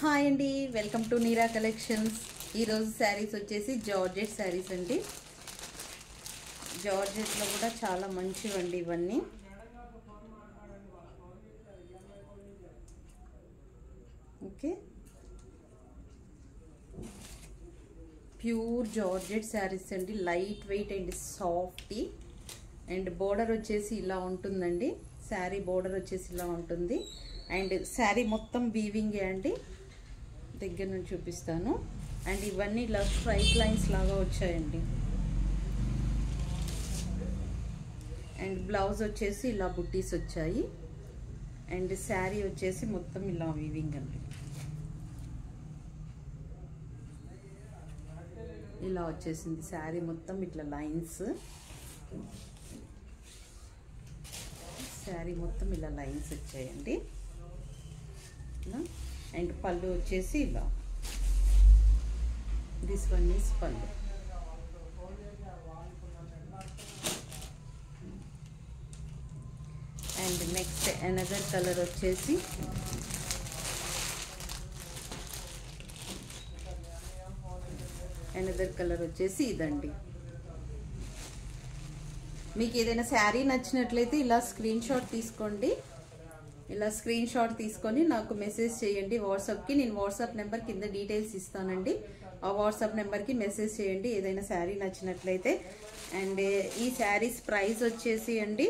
Hi అండి, welcome to neera collections. ఈరోజు శారీస్ వచ్చేసి జార్జెట్ శారీస్ అండి. జార్జెట్లో కూడా చాలా మంచివండి ఇవన్నీ. ఓకే, ప్యూర్ జార్జెట్ శారీస్ అండి, light weight and soft. And border వచ్చేసి ఇలా ఉంటుందండి. శారీ బోర్డర్ వచ్చేసి ఇలా ఉంటుంది. అండ్ శారీ మొత్తం వీవింగే అండి. దగ్గర నుంచి చూపిస్తాను. అండ్ ఇవన్నీ ఇలా స్ట్రైట్ లైన్స్ లాగా వచ్చాయండి. అండ్ బ్లౌజ్ వచ్చేసి ఇలా బుట్టీస్ వచ్చాయి. అండ్ శారీ వచ్చేసి మొత్తం ఇలా వీవింగ్ అండి. ఇలా వచ్చేసింది శారీ మొత్తం ఇట్లా లైన్స్. శారీ మొత్తం ఇలా లైన్స్ వచ్చాయండి. అండ్ పళ్ళు వచ్చేసి ఇలా, దిస్ వన్ ఈస్ పళ్ళు. అండ్ నెక్స్ట్ అనదర్ కలర్ వచ్చేసి ఇదండి. మీకు ఏదైనా శారీ నచ్చినట్లయితే ఇలా స్క్రీన్ షాట్ తీసుకోండి. ఇలా స్క్రీన్ షాట్ తీసుకొని నాకు మెసేజ్ చేయండి వాట్సాప్కి. నేను వాట్సాప్ నెంబర్ కింద డీటెయిల్స్ ఇస్తానండి. ఆ వాట్సాప్ నెంబర్కి మెసేజ్ చేయండి ఏదైనా శారీ నచ్చినట్లయితే. అండ్ ఈ శారీస్ ప్రైస్ వచ్చేసి అండి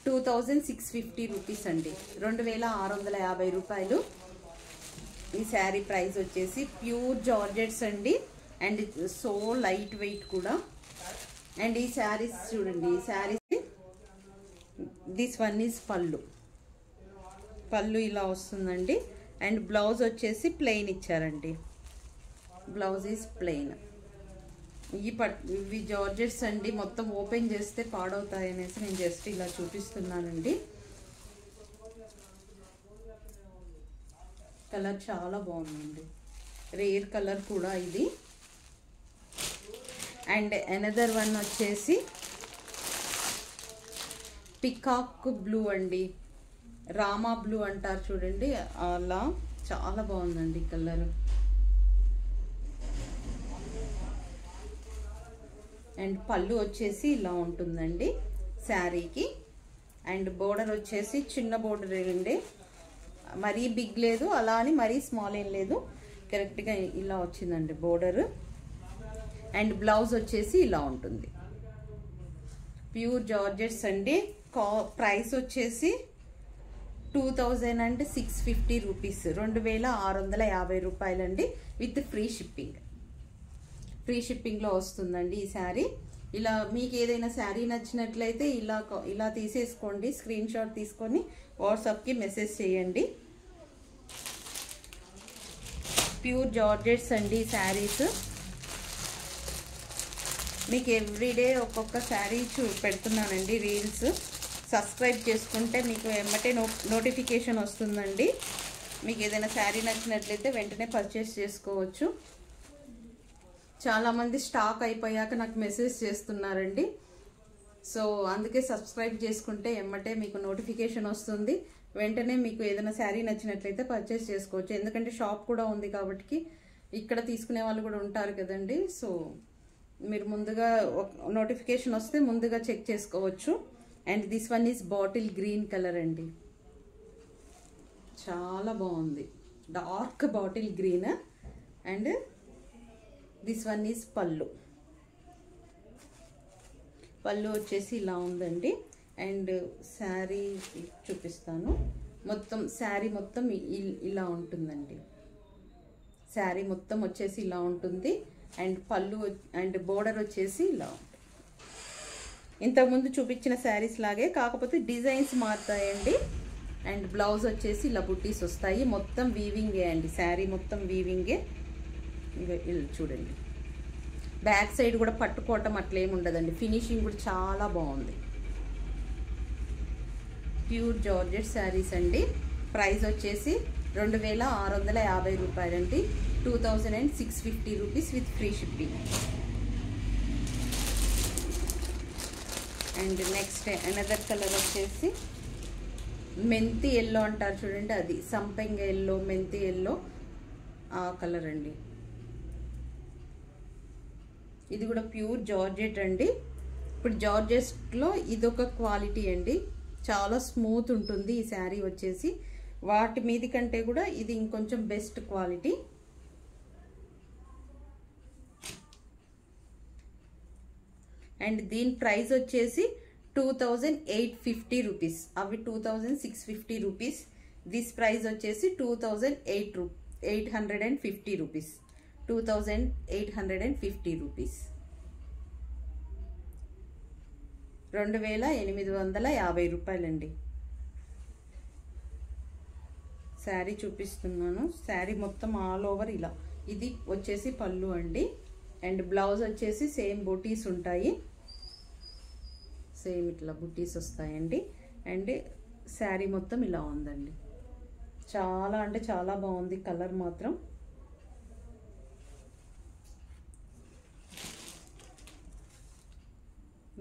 2650 రూపీస్ అండి, 2650 రూపాయలు. ఈ శారీ ప్రైస్ వచ్చేసి ప్యూర్ జార్జెట్స్ అండి. అండ్ సో లైట్ వెయిట్ కూడా. అండ్ ఈ శారీస్ చూడండి, ఈ శారీస్ దిస్ వన్ ఈజ్ పళ్ళు. పళ్ళు ఇలా వస్తుందండి. అండ్ బ్లౌజ్ వచ్చేసి ప్లెయిన్ ఇచ్చారండి. Blouse is plain. ఇవి జార్జెట్స్ అండి. మొత్తం ఓపెన్ చేస్తే పాడవుతాయి అనేసి నేను జస్ట్ ఇలా చూపిస్తున్నానండి. కలర్ చాలా బాగుందండి, రేర్ కలర్ కూడా ఇది. అండ్ అనదర్ వన్ వచ్చేసి పికాక్ బ్లూ అండి, రామా బ్లూ అంటారు చూడండి, అలా చాలా బాగుందండి కలర్. అండ్ పళ్ళు వచ్చేసి ఇలా ఉంటుందండి శారీకి. అండ్ బోర్డర్ వచ్చేసి చిన్న బోర్డర్ అండి, మరీ బిగ్ లేదు, అలా అని మరీ స్మాల్ ఏం లేదు, కరెక్ట్గా ఇలా వచ్చిందండి బోర్డర్. అండ్ బ్లౌజ్ వచ్చేసి ఇలా ఉంటుంది. ప్యూర్ జార్జెట్స్ అండి. ప్రైస్ వచ్చేసి 2650 రూపీస్, 2650 రూపాయలండి, విత్ ఫ్రీ షిప్పింగ్. ఫ్రీ షిప్పింగ్లో వస్తుందండి ఈ శారీ. ఇలా మీకు ఏదైనా శారీ నచ్చినట్లయితే ఇలా తీసేసుకోండి. స్క్రీన్ షాట్ తీసుకొని వాట్సాప్కి మెసేజ్ చేయండి. ప్యూర్ జార్జెట్స్ అండి శారీస్. మీకు ఎవ్రీడే ఒక్కొక్క శారీ పెడుతున్నానండి రీల్స్. సబ్స్క్రైబ్ చేసుకుంటే మీకు వెంటనే నోటిఫికేషన్ వస్తుందండి. మీకు ఏదైనా శారీ నచ్చినట్లయితే వెంటనే పర్చేస్ చేసుకోవచ్చు. చాలామంది స్టాక్ అయిపోయాక నాకు మెసేజ్ చేస్తున్నారండి. సో అందుకే సబ్స్క్రైబ్ చేసుకుంటే వెంటనే మీకు నోటిఫికేషన్ వస్తుంది. వెంటనే మీకు ఏదైనా శారీ నచ్చినట్లయితే పర్చేస్ చేసుకోవచ్చు. ఎందుకంటే షాప్ కూడా ఉంది కాబట్టి ఇక్కడ తీసుకునే వాళ్ళు కూడా ఉంటారు కదండి. సో మీరు ముందుగా నోటిఫికేషన్ వస్తే ముందుగా చెక్ చేసుకోవచ్చు. And this one is bottle green colour అండి, చాలా బాగుంది, dark bottle green. And this one is పళ్ళు. పళ్ళు వచ్చేసి ఇలా ఉందండి. అండ్ శారీ చూపిస్తాను. మొత్తం శారీ మొత్తం ఇలా ఉంటుందండి. శారీ మొత్తం వచ్చేసి ఇలా ఉంటుంది. అండ్ పళ్ళు అండ్ బోర్డర్ వచ్చేసి ఇలా ఉంటుంది. ఇంతకుముందు చూపించిన శారీస్ లాగే, కాకపోతే డిజైన్స్ మారుతాయండి. అండ్ బ్లౌజ్ వచ్చేసి ఇలా బుట్టీస్ వస్తాయి. మొత్తం వీవింగే అండి, శారీ మొత్తం వీవింగే. ఇలా చూడండి, బ్యాక్ సైడ్ కూడా పట్టుకోవటం అట్లేమి ఉండదండి. ఫినిషింగ్ కూడా చాలా బాగుంది. ప్యూర్ జార్జెట్ శారీస్ అండి. ప్రైస్ వచ్చేసి 2650 రూపాయలండి, 2650 rupees with free shipping. And next another colour వచ్చేసి మెంతి ఎల్లో అంటారు చూడండి, అది సంపెంగ ఎల్లో, మెంతి ఎల్లో ఆ కలర్ అండి. ఇది కూడా ప్యూర్ జార్జెట్ అండి. ఇప్పుడు జార్జెట్లో ఇదొక క్వాలిటీ అండి, చాలా స్మూత్ ఉంటుంది ఈ శారీ వచ్చేసి. వాటి మీది కంటే కూడా ఇది ఇంకొంచెం బెస్ట్ క్వాలిటీ. అండ్ దీని ప్రైస్ వచ్చేసి 2850 రూపీస్. అవి 2650 రూపీస్. దిస్ ప్రైస్ వచ్చేసి 2850 రూపీస్. 2850 రూపీస్. 2850 రూపాయలండి. శారీ చూపిస్తున్నాను. శారీ మొత్తం ఆల్ ఓవర్ ఇలా. ఇది వచ్చేసి పళ్ళు అండి. అండ్ బ్లౌజ్ వచ్చేసి సేమ్ బూటీస్ ఉంటాయి, సేమ్ ఇట్లా బూటీస్ వస్తాయండి. అండ్ శారీ మొత్తం ఇలా ఉందండి. చాలా అంటే చాలా బాగుంది కలర్ మాత్రం.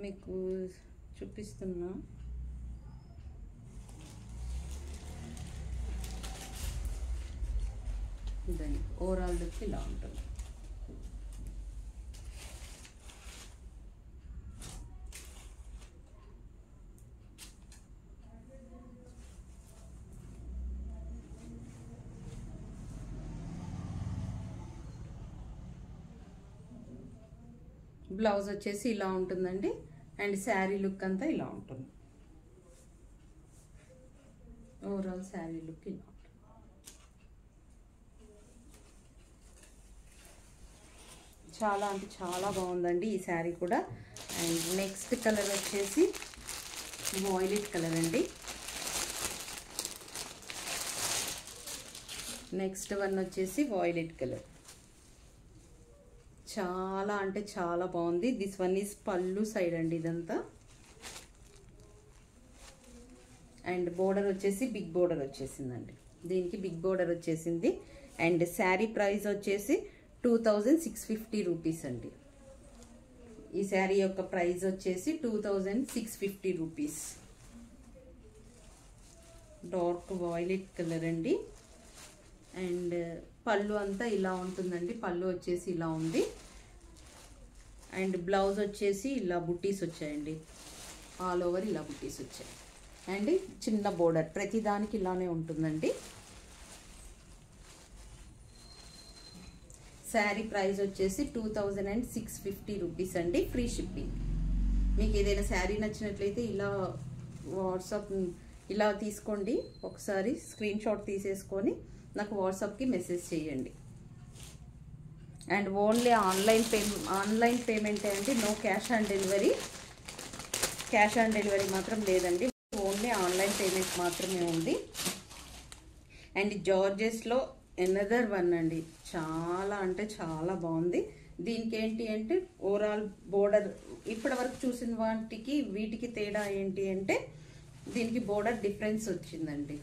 మీకు చూపిస్తున్నా. ఇదండి ఓవరాల్ లుక్ ఇలా ఉంటుంది. బ్లౌజ్ వచ్చేసి ఇలా ఉంటుందండి. అండ్ శారీ లుక్ అంతా ఇలా ఉంటుంది. ఓవరాల్ శారీ లుక్ ఇలా ఉంటుంది. చాలా అంటే చాలా బాగుందండి ఈ శారీ కూడా. అండ్ నెక్స్ట్ కలర్ వచ్చేసి వాయిలెట్ కలర్ అండి. నెక్స్ట్ వన్ వచ్చేసి వాయిలెట్ కలర్. చాలా అంటే చాలా బాగుంది. దిస్ వన్ ఈజ్ పళ్ళు సైడ్ అండి ఇదంతా. అండ్ బోర్డర్ వచ్చేసి బిగ్ బోర్డర్ వచ్చేసిందండి. దీనికి బిగ్ బోర్డర్ వచ్చేసింది. అండ్ శారీ ప్రైస్ వచ్చేసి 2650 రూపీస్ అండి. ఈ శారీ యొక్క ప్రైస్ వచ్చేసి 2650 రూపీస్. డార్క్ వాయిలెట్ కలర్ అండి. అండ్ పళ్ళు అంతా ఇలా ఉంటుందండి. పళ్ళు వచ్చేసి ఇలా ఉంది. అండ్ బ్లౌజ్ వచ్చేసి ఇలా బుట్టీస్ వచ్చాయండి. ఆల్ ఓవర్ ఇలా బుట్టీస్ వచ్చాయి. అండ్ చిన్న బోర్డర్ ప్రతిదానికి ఇలానే ఉంటుందండి. శారీ ప్రైస్ వచ్చేసి 2650 రూపీస్ అండి. Free shipping. మీకు ఏదైనా శారీ నచ్చినట్లయితే ఇలా వాట్సాప్ ఇలా తీసుకోండి. ఒకసారి స్క్రీన్ షాట్ తీసేసుకొని నాకు వాట్సాప్కి మెసేజ్ చేయండి. అండ్ ఓన్లీ ఆన్లైన్ పేమెంటే అండి. No cash on delivery. Cash on delivery మాత్రం లేదండి. ఓన్లీ ఆన్లైన్ పేమెంట్ మాత్రమే ఉంది. అండ్ జార్జెస్లో ఎనదర్ వన్ అండి. చాలా అంటే చాలా బాగుంది. దీనికి ఏంటి అంటే ఓవరాల్ బోర్డర్ ఇప్పటి వరకు చూసిన వాటికి వీటికి తేడా ఏంటి అంటే దీనికి బోర్డర్ డిఫరెన్స్ వచ్చిందండి.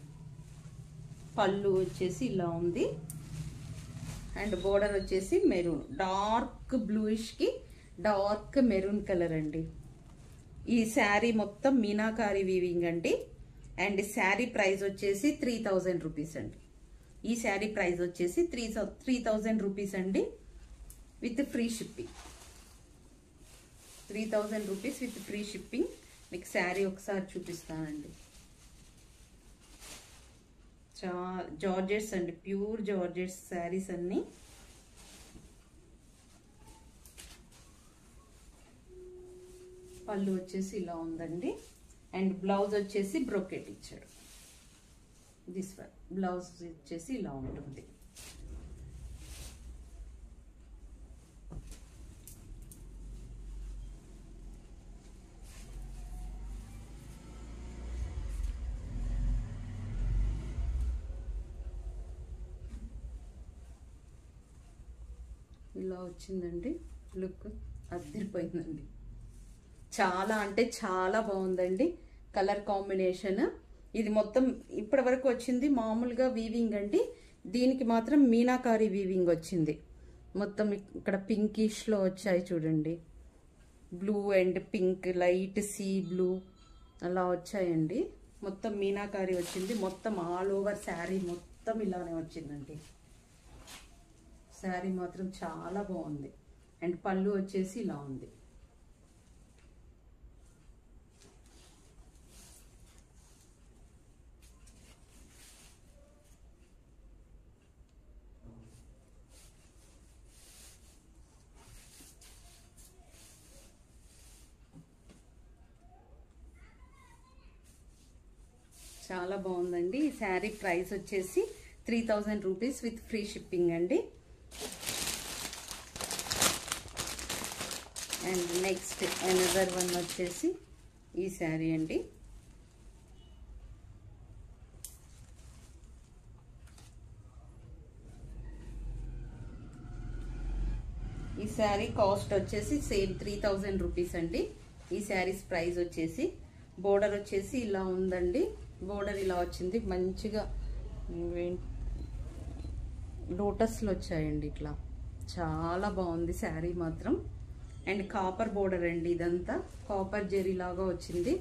పళ్ళు వచ్చేసి ఇలా ఉంది. అండ్ బోర్డర్ వచ్చేసి మెరూన్, డార్క్ బ్లూయిష్కి డార్క్ మెరూన్ కలర్ అండి. ఈ శారీ మొత్తం మీనాకారి వీవింగ్ అండి. అండ్ శారీ ప్రైస్ వచ్చేసి 3000 రూపీస్ అండి. ఈ శారీ ప్రైస్ వచ్చేసి 3000 రూపీస్ అండి, with free shipping. 3000 rupees with free shipping. మీకు శారీ ఒకసారి చూపిస్తానండి. జార్జెట్స్ అండి, ప్యూర్ జార్జెట్స్ శారీస్ అన్ని. పళ్ళు వచ్చేసి ఇలా ఉందండి. అండ్ బ్లౌజ్ వచ్చేసి బ్రోకెట్ ఇచ్చాడు. దిస్ వన్ బ్లౌజ్ వచ్చేసి ఇలా ఉంటుంది. ఇలా వచ్చిందండి లుక్. అదిరిపోయిందండి. చాలా అంటే చాలా బాగుందండి కలర్ కాంబినేషన్. ఇది మొత్తం ఇప్పటి వరకు వచ్చింది మామూలుగా వీవింగ్ అండి. దీనికి మాత్రం మీనాకారి వీవింగ్ వచ్చింది. మొత్తం ఇక్కడ పింకిష్లో వచ్చాయి చూడండి. Blue and pink, light sea blue అలా వచ్చాయండి. మొత్తం మీనాకారి వచ్చింది. మొత్తం ఆల్ ఓవర్ శారీ మొత్తం ఇలానే వచ్చిందండి. శారీ మాత్రం చాలా బాగుంది. అండ్ పళ్ళు వచ్చేసి ఇలా ఉంది. చాలా బాగుందండి. ఈ శారీ ప్రైస్ వచ్చేసి 3000 రూపీస్ విత్ ఫ్రీ షిప్పింగ్ అండి. అండ్ నెక్స్ట్ అనదర్ వన్ వచ్చేసి ఈ శారీ అండి. ఈ శారీ కాస్ట్ వచ్చేసి సేమ్ 3000 రూపీస్ అండి. ఈ శారీస్ ప్రైస్ వచ్చేసి బోర్డర్ వచ్చేసి ఇలా ఉందండి. బోర్డర్ ఇలా వచ్చింది. మంచిగా లోటస్లు వచ్చాయండి. ఇట్లా చాలా బాగుంది శారీ మాత్రం. అండ్ కాపర్ బోర్డర్ అండి. ఇదంతా కాపర్ జెరీ లాగా వచ్చింది.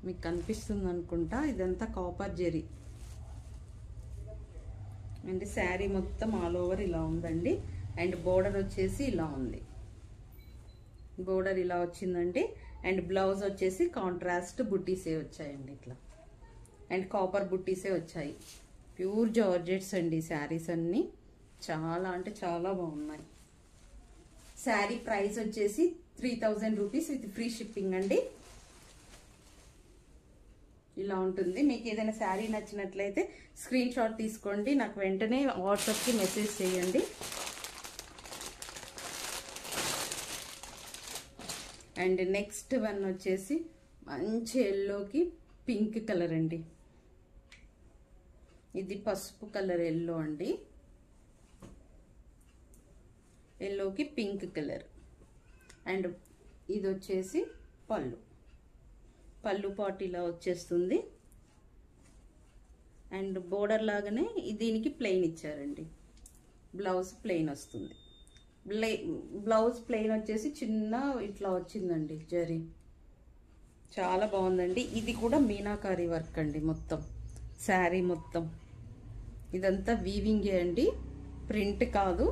మీకు కనిపిస్తుంది అనుకుంటా. ఇదంతా కాపర్ జెరీ. అండ్ శారీ మొత్తం ఆల్ ఓవర్ ఇలా ఉందండి. అండ్ బోర్డర్ వచ్చేసి ఇలా ఉంది. బోర్డర్ ఇలా వచ్చిందండి. అండ్ బ్లౌజ్ వచ్చేసి కాంట్రాస్ట్ బుట్టీసే వచ్చాయండి ఇట్లా. అండ్ కాపర్ బుట్టీసే వచ్చాయి. ప్యూర్ జార్జెట్స్ అండి శారీస్ అన్నీ. చాలా అంటే చాలా బాగున్నాయి. శారీ ప్రైస్ వచ్చేసి 3000 రూపీస్ విత్ ఫ్రీ షిప్పింగ్ అండి. ఇలా ఉంటుంది. మీకు ఏదైనా శారీ నచ్చినట్లయితే స్క్రీన్ షాట్ తీసుకోండి. నాకు వెంటనే వాట్సాప్కి మెసేజ్ చేయండి. అండ్ నెక్స్ట్ వన్ వచ్చేసి మంచి ఎల్లోకి పింక్ కలర్ అండి. ఇది పసుపు కలర్ ఎల్లో అండి. ఎల్లోకి పింక్ కలర్. అండ్ ఇది వచ్చేసి పళ్ళు పాటు ఇలా వచ్చేస్తుంది. అండ్ బోర్డర్ లాగానే దీనికి ప్లెయిన్ ఇచ్చారండి. బ్లౌజ్ ప్లెయిన్ వస్తుంది. బ్లౌజ్ ప్లెయిన్ వచ్చేసి చిన్న ఇట్లా వచ్చిందండి జరీ. చాలా బాగుందండి. ఇది కూడా మీనాకారి వర్క్ అండి. మొత్తం శారీ మొత్తం ఇదంతా వీవింగే అండి. ప్రింట్ కాదు.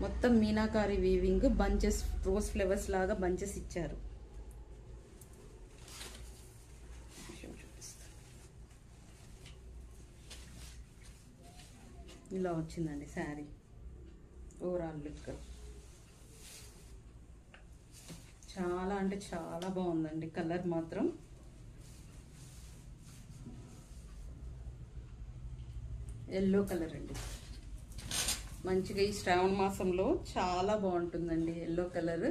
మొత్తం meenakari weaving. Bunches, rose flowers లాగా బంచెస్ ఇచ్చారు. ఇలా వచ్చిందండి శారీ ఓవరాల్ లుక్. చాలా అంటే చాలా బాగుందండి. కలర్ మాత్రం ఎల్లో కలర్ అండి. మంచిగా ఈ శ్రావణ మాసంలో చాలా బాగుంటుందండి ఎల్లో కలర్.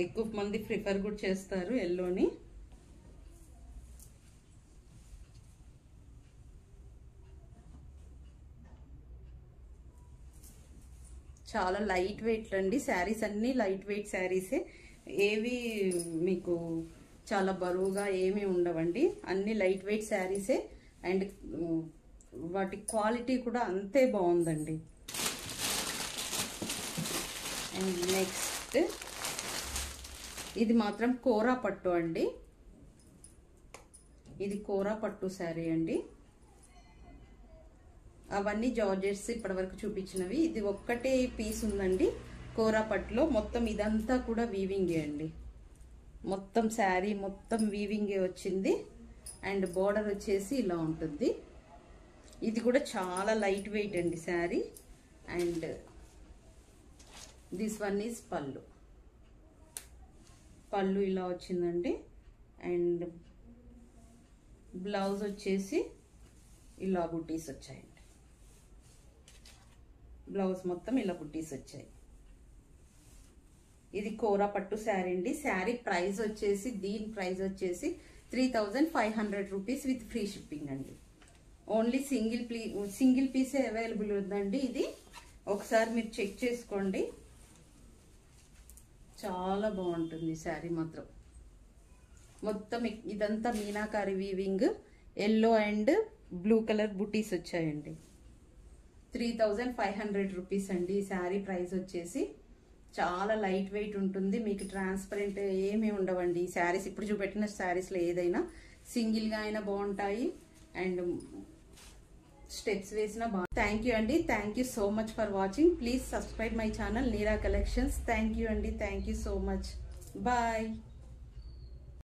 ఎక్కువ మంది ప్రిఫర్ కూడా చేస్తారు ఎల్లోని. చాలా లైట్ వెయిట్ అండి. శారీస్ అన్నీ లైట్ వెయిట్ శారీసే. ఏవి మీకు చాలా బరువుగా ఏమీ ఉండవండి. అన్ని లైట్ వెయిట్ శారీసే. అండ్ వాటి క్వాలిటీ కూడా అంతే బాగుందండి. అండ్ నెక్స్ట్ ఇది మాత్రం కోరా పట్టు అండి. ఇది కోరా పట్టు శారీ అండి. అవన్నీ జార్జెట్స్ ఇప్పటివరకు చూపించినవి. ఇది ఒక్కటే పీస్ ఉందండి కోరా పట్టులో. మొత్తం ఇదంతా కూడా వీవింగే అండి. మొత్తం శారీ మొత్తం వీవింగే వచ్చింది. అండ్ బోర్డర్ వచ్చేసి ఇలా ఉంటుంది. ఇది కూడా చాలా లైట్ వెయిట్ అండి sari. And this one is పళ్ళు ఇలా వచ్చిందండి. అండ్ బ్లౌజ్ వచ్చేసి ఇలా బుట్టీస్ వచ్చాయండి. బ్లౌజ్ మొత్తం ఇలా బుట్టీస్ వచ్చాయి. ఇది కోరా పట్టు శారీ అండి. శారీ ప్రైస్ వచ్చేసి దీని ప్రైస్ వచ్చేసి 3500 రూపీస్ విత్ ఫ్రీ షిప్పింగ్ అండి. ఓన్లీ సింగిల్ పీసే అవైలబుల్ ఉందండి. ఇది ఒకసారి మీరు చెక్ చేసుకోండి. చాలా బాగుంటుంది శారీ మాత్రం. మొత్తం ఇదంతా meenakari weaving. Yellow and blue colour బుటీస్ వచ్చాయండి. 3500 రూపీస్ అండి. ఈ శారీ ప్రైస్ వచ్చేసి చాలా లైట్ వెయిట్ ఉంటుంది. మీకు ట్రాన్స్పరెంట్ ఏమీ ఉండవండి. ఈ శారీస్ ఇప్పుడు చూపెట్టిన శారీస్లో ఏదైనా సింగిల్గా అయినా బాగుంటాయి అండ్ స్టెప్స్ వేసినా బాగుంటాయి. థ్యాంక్ యూ అండి. Thank you so much for watching. Please subscribe my channel Neera collections. Thank you అండి. Thank you so much. Bye.